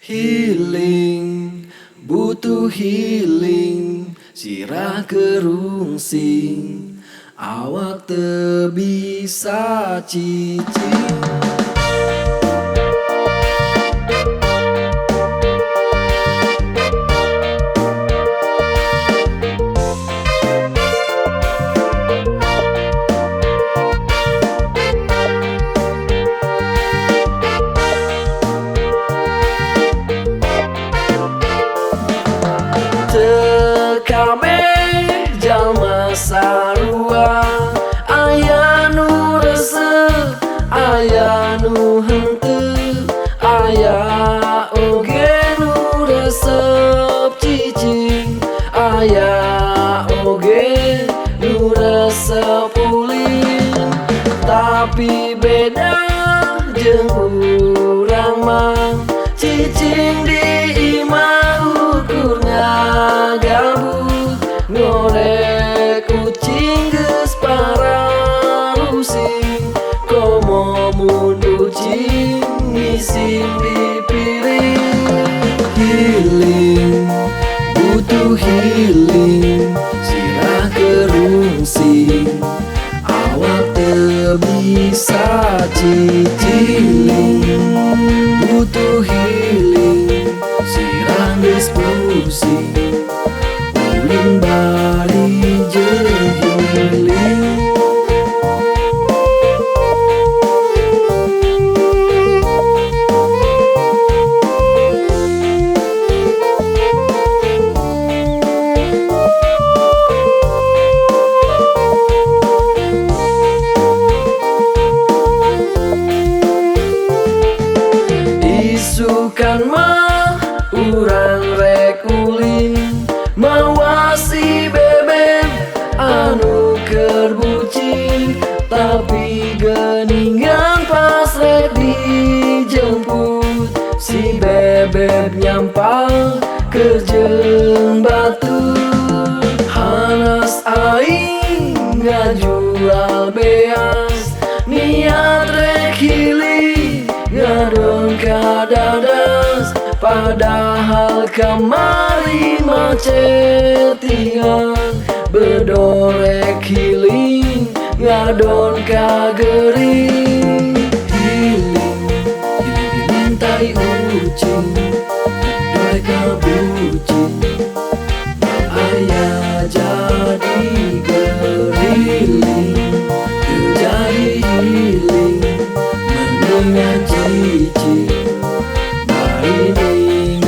Healing, butuh healing, sirah kerungsing, awak teu bisa cicing. Kabeh jalma sarua aya nu resep aya nu henteu aya oge nu resep cicing aya oge nu resep ulin tapi beda jeung urang mah cicing di imah ukurnya gabut ngorek kucing geus pararusing komo mun kucing ngisim di piring. Healing, butuh healing, sirah kerungsing, awak teu bisa cicing. Butuh healing, sirah geus pusing, ulin bari jeung healing. Isukan mah urang rek ulin mawa si bebek anu keur bucin tapi geuningan pas rek dijemput si bebek nyampal keur jeung batur. Hanas aing ngajual beas niat rek healing ngadon kadadas padahal kamari macettingan bedorek healing ngadon kagering. Healing, healing tai ucing bedorek kabucing aya jadi geriling teu jadi healing mendingan cicing bari ninggalin